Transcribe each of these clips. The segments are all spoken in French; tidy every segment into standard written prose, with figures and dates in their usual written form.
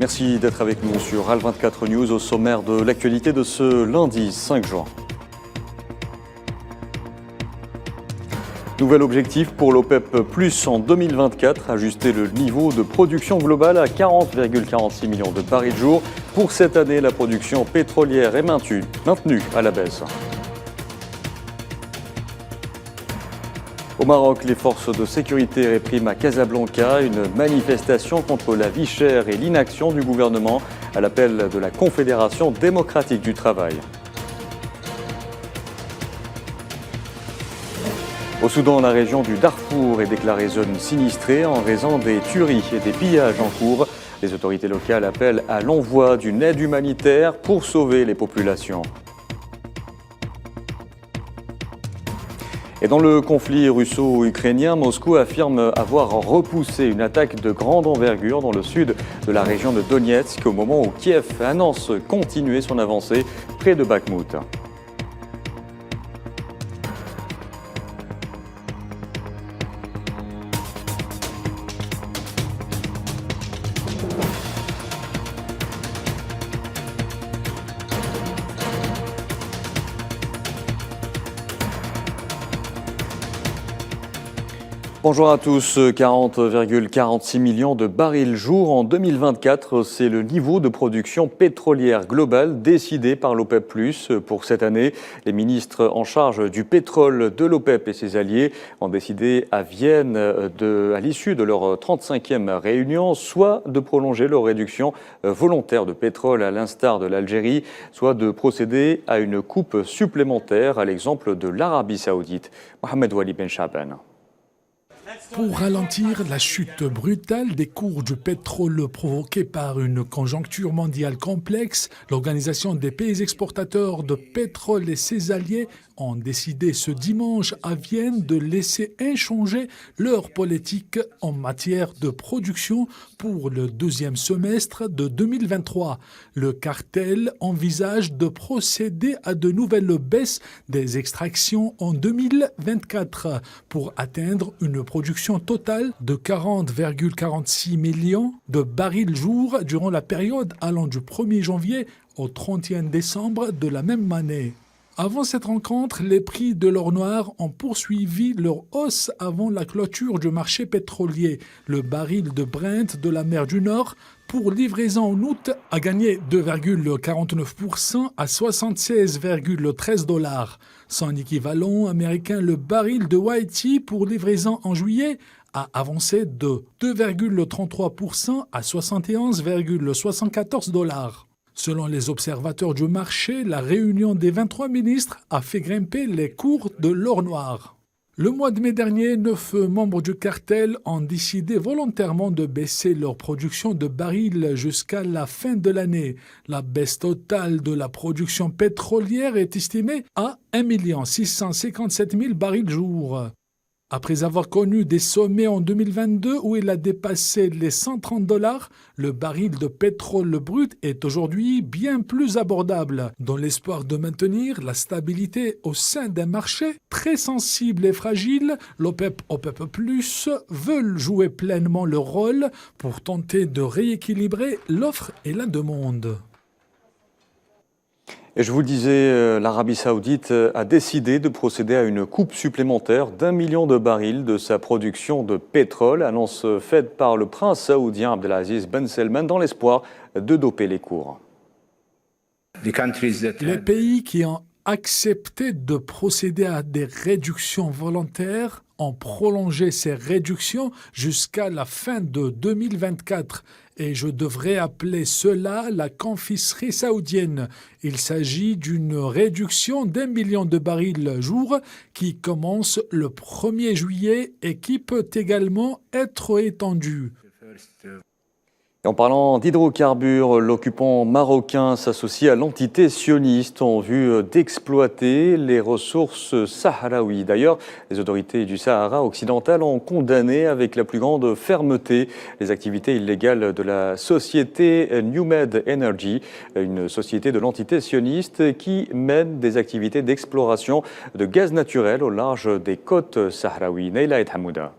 Merci d'être avec nous sur AL24 News au sommaire de l'actualité de ce lundi 5 juin. Nouvel objectif pour l'OPEP+ en 2024, ajuster le niveau de production globale à 40,46 millions de barils jour. Pour cette année, la production pétrolière est maintenue à la baisse. Au Maroc, les forces de sécurité répriment à Casablanca une manifestation contre la vie chère et l'inaction du gouvernement à l'appel de la Confédération démocratique du travail. Au Soudan, la région du Darfour est déclarée zone sinistrée en raison des tueries et des pillages en cours. Les autorités locales appellent à l'envoi d'une aide humanitaire pour sauver les populations. Et dans le conflit russo-ukrainien, Moscou affirme avoir repoussé une attaque de grande envergure dans le sud de la région de Donetsk au moment où Kiev annonce continuer son avancée près de Bakhmout. Bonjour à tous, 40,46 millions de barils jour en 2024, c'est le niveau de production pétrolière globale décidé par l'OPEP+. Pour cette année, les ministres en charge du pétrole de l'OPEP et ses alliés ont décidé à Vienne, à l'issue de leur 35e réunion, soit de prolonger leur réduction volontaire de pétrole à l'instar de l'Algérie, soit de procéder à une coupe supplémentaire à l'exemple de l'Arabie Saoudite. Mohamed Wali Ben Chaban. Pour ralentir la chute brutale des cours du pétrole provoquée par une conjoncture mondiale complexe, l'Organisation des pays exportateurs de pétrole et ses alliés ont décidé ce dimanche à Vienne de laisser inchangée leur politique en matière de production pour le deuxième semestre de 2023. Le cartel envisage de procéder à de nouvelles baisses des extractions en 2024 pour atteindre une production totale de 40,46 millions de barils jour durant la période allant du 1er janvier au 31 décembre de la même année. Avant cette rencontre, les prix de l'or noir ont poursuivi leur hausse avant la clôture du marché pétrolier. Le baril de Brent de la mer du Nord pour livraison en août a gagné 2,49% à 76,13 $. Son équivalent américain, le baril de WTI pour livraison en juillet, a avancé de 2,33% à 71,74 $. Selon les observateurs du marché, la réunion des 23 ministres a fait grimper les cours de l'or noir. Le mois de mai dernier, 9 membres du cartel ont décidé volontairement de baisser leur production de barils jusqu'à la fin de l'année. La baisse totale de la production pétrolière est estimée à 1 657 000 barils jour. Après avoir connu des sommets en 2022 où il a dépassé les 130 $, le baril de pétrole brut est aujourd'hui bien plus abordable. Dans l'espoir de maintenir la stabilité au sein d'un marché très sensible et fragile, l'OPEP, OPEP+, veulent jouer pleinement leur rôle pour tenter de rééquilibrer l'offre et la demande. Et je vous le disais, l'Arabie Saoudite a décidé de procéder à une coupe supplémentaire d'1 million de barils de sa production de pétrole, annonce faite par le prince saoudien Abdelaziz Ben Salman dans l'espoir de doper les cours. Les pays qui ont accepté de procéder à des réductions volontaires ont prolongé ces réductions jusqu'à la fin de 2024. Et je devrais appeler cela la confiserie saoudienne. Il s'agit d'une réduction d'1 million de barils jour qui commence le 1er juillet et qui peut également être étendue. Et en parlant d'hydrocarbures, l'occupant marocain s'associe à l'entité sioniste en vue d'exploiter les ressources sahraouies. D'ailleurs, les autorités du Sahara occidental ont condamné avec la plus grande fermeté les activités illégales de la société NewMed Energy, une société de l'entité sioniste qui mène des activités d'exploration de gaz naturel au large des côtes sahraouies. Neila et Hamouda.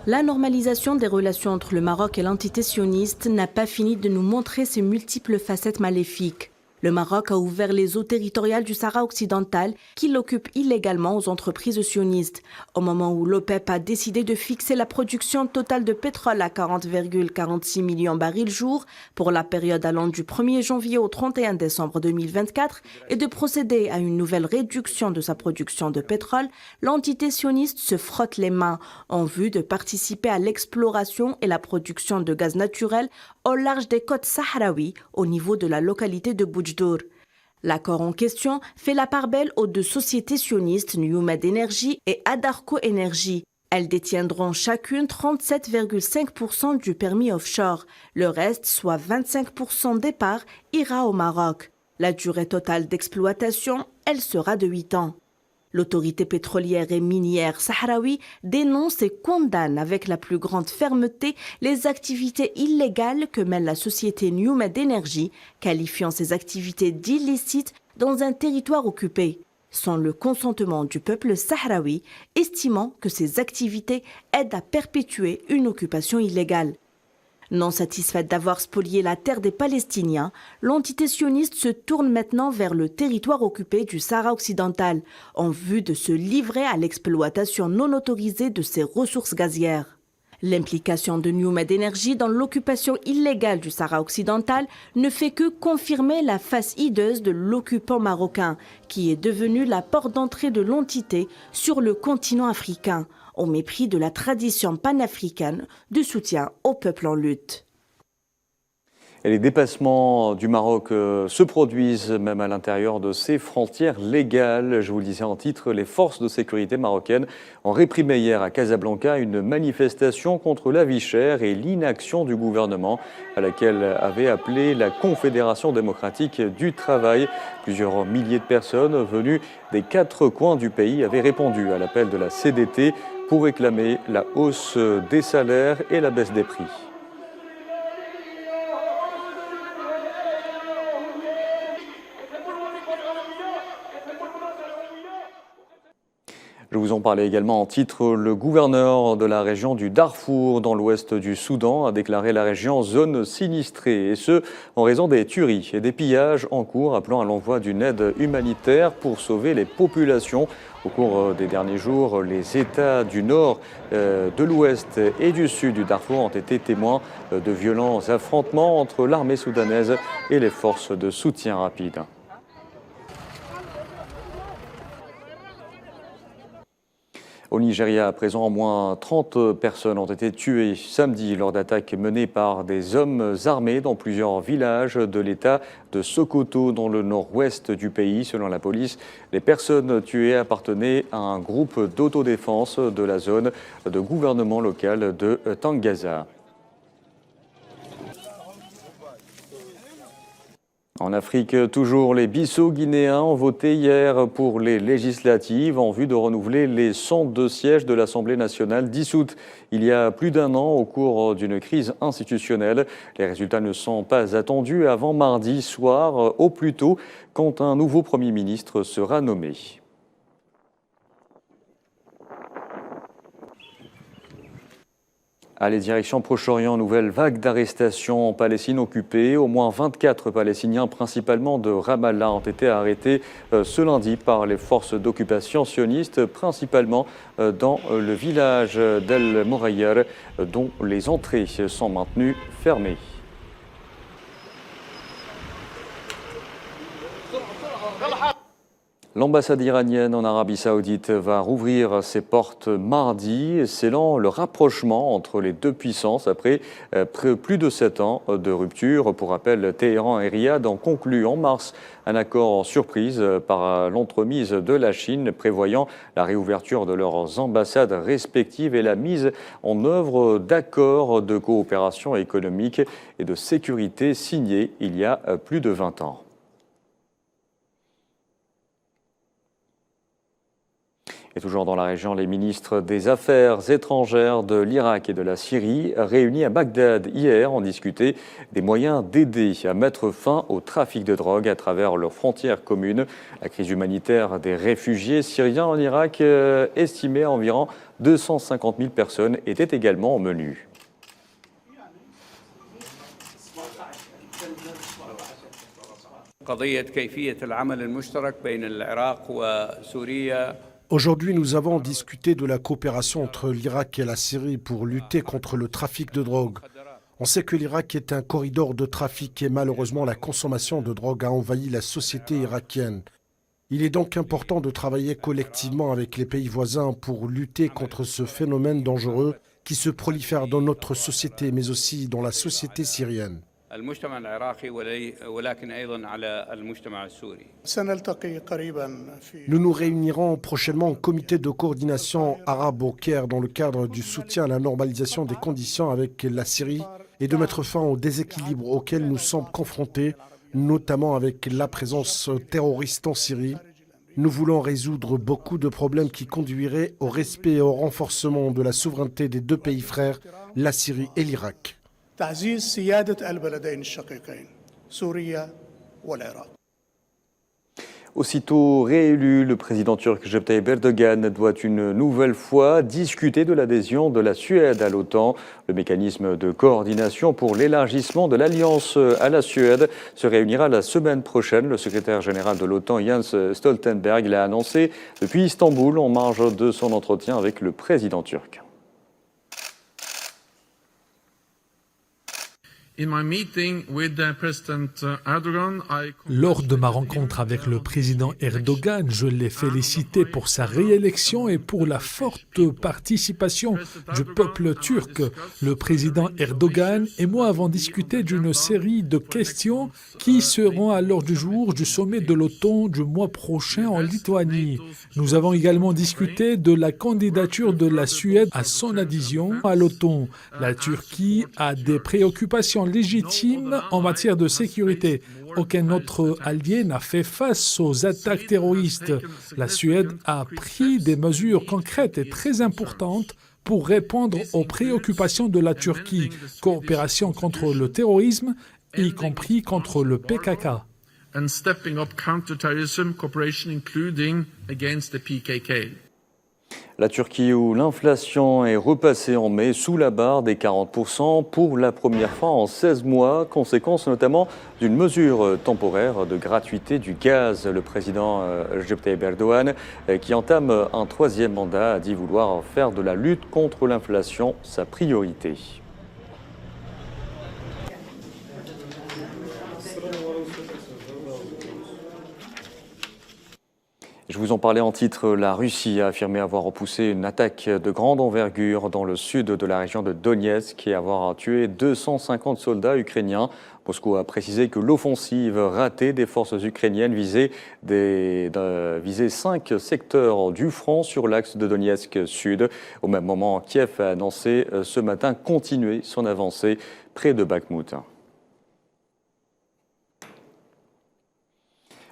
La normalisation des relations entre le Maroc et l'entité sioniste n'a pas fini de nous montrer ses multiples facettes maléfiques. Le Maroc a ouvert les eaux territoriales du Sahara occidental qu'il occupe illégalement aux entreprises sionistes, au moment où l'OPEP a décidé de fixer la production totale de pétrole à 40,46 millions de barils jour pour la période allant du 1er janvier au 31 décembre 2024 et de procéder à une nouvelle réduction de sa production de pétrole. L'entité sioniste se frotte les mains en vue de participer à l'exploration et la production de gaz naturel au large des côtes sahraouies au niveau de la localité de Boujdour. L'accord en question fait la part belle aux deux sociétés sionistes NewMed Energy et Adarco Energy. Elles détiendront chacune 37,5% du permis offshore. Le reste, soit 25% des parts, ira au Maroc. La durée totale d'exploitation, elle sera de 8 ans. L'autorité pétrolière et minière sahraoui dénonce et condamne avec la plus grande fermeté les activités illégales que mène la société NewMed Energy, qualifiant ces activités d'illicites dans un territoire occupé, sans le consentement du peuple sahraoui, estimant que ces activités aident à perpétuer une occupation illégale. Non satisfaite d'avoir spolié la terre des Palestiniens, l'entité sioniste se tourne maintenant vers le territoire occupé du Sahara occidental, en vue de se livrer à l'exploitation non autorisée de ses ressources gazières. L'implication de NewMed Energy dans l'occupation illégale du Sahara occidental ne fait que confirmer la face hideuse de l'occupant marocain, qui est devenu la porte d'entrée de l'entité sur le continent africain, au mépris de la tradition panafricaine de soutien au peuple en lutte. Et les dépassements du Maroc se produisent même à l'intérieur de ses frontières légales. Je vous le disais en titre, les forces de sécurité marocaines ont réprimé hier à Casablanca une manifestation contre la vie chère et l'inaction du gouvernement à laquelle avait appelé la Confédération démocratique du travail. Plusieurs milliers de personnes venues des 4 coins du pays avaient répondu à l'appel de la CDT pour réclamer la hausse des salaires et la baisse des prix. Je vous en parlais également en titre. Le gouverneur de la région du Darfour, dans l'ouest du Soudan, a déclaré la région zone sinistrée, et ce, en raison des tueries et des pillages en cours, appelant à l'envoi d'une aide humanitaire pour sauver les populations. Au cours des derniers jours, les États du nord, de l'ouest et du sud du Darfour ont été témoins de violents affrontements entre l'armée soudanaise et les forces de soutien rapide. Au Nigeria, à présent, au moins 30 personnes ont été tuées samedi lors d'attaques menées par des hommes armés dans plusieurs villages de l'État de Sokoto, dans le nord-ouest du pays. Selon la police, les personnes tuées appartenaient à un groupe d'autodéfense de la zone de gouvernement local de Tangaza. En Afrique, toujours, les Bissau-Guinéens ont voté hier pour les législatives en vue de renouveler les 102 sièges de l'Assemblée nationale dissoute il y a plus d'1 an au cours d'une crise institutionnelle. Les résultats ne sont pas attendus avant mardi soir, au plus tôt, quand un nouveau Premier ministre sera nommé. Allez, direction Proche-Orient, nouvelle vague d'arrestations en Palestine occupée. Au moins 24 Palestiniens, principalement de Ramallah, ont été arrêtés ce lundi par les forces d'occupation sionistes, principalement dans le village d'El Morayer, dont les entrées sont maintenues fermées. L'ambassade iranienne en Arabie Saoudite va rouvrir ses portes mardi, scellant le rapprochement entre les deux puissances après plus de 7 ans de rupture. Pour rappel, Téhéran et Riyad ont conclu en mars un accord surprise par l'entremise de la Chine, prévoyant la réouverture de leurs ambassades respectives et la mise en œuvre d'accords de coopération économique et de sécurité signés il y a plus de 20 ans. Et toujours dans la région, les ministres des Affaires étrangères de l'Irak et de la Syrie, réunis à Bagdad hier, ont discuté des moyens d'aider à mettre fin au trafic de drogue à travers leurs frontières communes. La crise humanitaire des réfugiés syriens en Irak, estimée à environ 250 000 personnes, était également au menu. Aujourd'hui, nous avons discuté de la coopération entre l'Irak et la Syrie pour lutter contre le trafic de drogue. On sait que l'Irak est un corridor de trafic et malheureusement la consommation de drogue a envahi la société irakienne. Il est donc important de travailler collectivement avec les pays voisins pour lutter contre ce phénomène dangereux qui se prolifère dans notre société, mais aussi dans la société syrienne. Nous nous réunirons prochainement au comité de coordination arabe au Caire dans le cadre du soutien à la normalisation des conditions avec la Syrie et de mettre fin aux déséquilibres auxquels nous sommes confrontés, notamment avec la présence terroriste en Syrie. Nous voulons résoudre beaucoup de problèmes qui conduiraient au respect et au renforcement de la souveraineté des deux pays frères, la Syrie et l'Irak. Aussitôt réélu, le président turc Recep Tayyip Erdogan doit une nouvelle fois discuter de l'adhésion de la Suède à l'OTAN. Le mécanisme de coordination pour l'élargissement de l'alliance à la Suède se réunira la semaine prochaine. Le secrétaire général de l'OTAN, Jens Stoltenberg, l'a annoncé depuis Istanbul en marge de son entretien avec le président turc. Lors de ma rencontre avec le président Erdogan, je l'ai félicité pour sa réélection et pour la forte participation du peuple turc. Le président Erdogan et moi avons discuté d'une série de questions qui seront à l'ordre du jour du sommet de l'OTAN du mois prochain en Lituanie. Nous avons également discuté de la candidature de la Suède à son adhésion à l'OTAN. La Turquie a des préoccupations légitime en matière de sécurité. Aucun autre allié n'a fait face aux attaques terroristes. La Suède a pris des mesures concrètes et très importantes pour répondre aux préoccupations de la Turquie. Coopération contre le terrorisme, y compris contre le PKK. And stepping up counter-terrorism cooperation, including against the PKK. La Turquie où l'inflation est repassée en mai sous la barre des 40% pour la première fois en 16 mois, conséquence notamment d'une mesure temporaire de gratuité du gaz. Le président Recep Tayyip Erdogan, qui entame un troisième mandat, a dit vouloir faire de la lutte contre l'inflation sa priorité. Je vous en parlais en titre, la Russie a affirmé avoir repoussé une attaque de grande envergure dans le sud de la région de Donetsk et avoir tué 250 soldats ukrainiens. Moscou a précisé que l'offensive ratée des forces ukrainiennes visait 5 secteurs du front sur l'axe de Donetsk Sud. Au même moment, Kiev a annoncé ce matin continuer son avancée près de Bakhmout.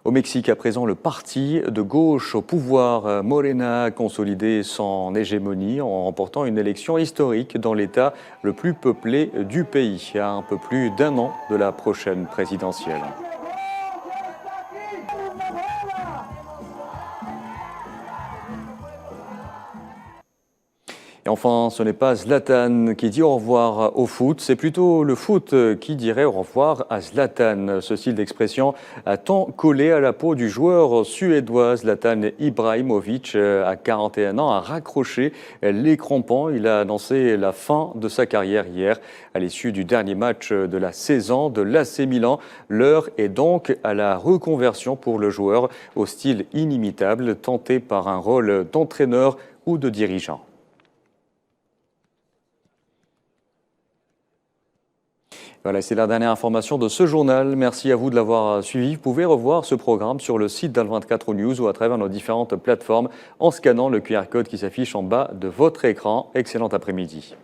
Au Mexique, à présent, le parti de gauche au pouvoir, Morena, a consolidé son hégémonie en remportant une élection historique dans l'État le plus peuplé du pays, à un peu plus d'un an de la prochaine présidentielle. Et enfin, ce n'est pas Zlatan qui dit au revoir au foot, c'est plutôt le foot qui dirait au revoir à Zlatan. Ce style d'expression a tant collé à la peau du joueur suédois Zlatan Ibrahimovic, à 41 ans, a raccroché les crampons. Il a annoncé la fin de sa carrière hier à l'issue du dernier match de la saison de l'AC Milan. L'heure est donc à la reconversion pour le joueur au style inimitable, tenté par un rôle d'entraîneur ou de dirigeant. Voilà, c'est la dernière information de ce journal. Merci à vous de l'avoir suivi. Vous pouvez revoir ce programme sur le site d'Al24 News ou à travers nos différentes plateformes en scannant le QR code qui s'affiche en bas de votre écran. Excellent après-midi.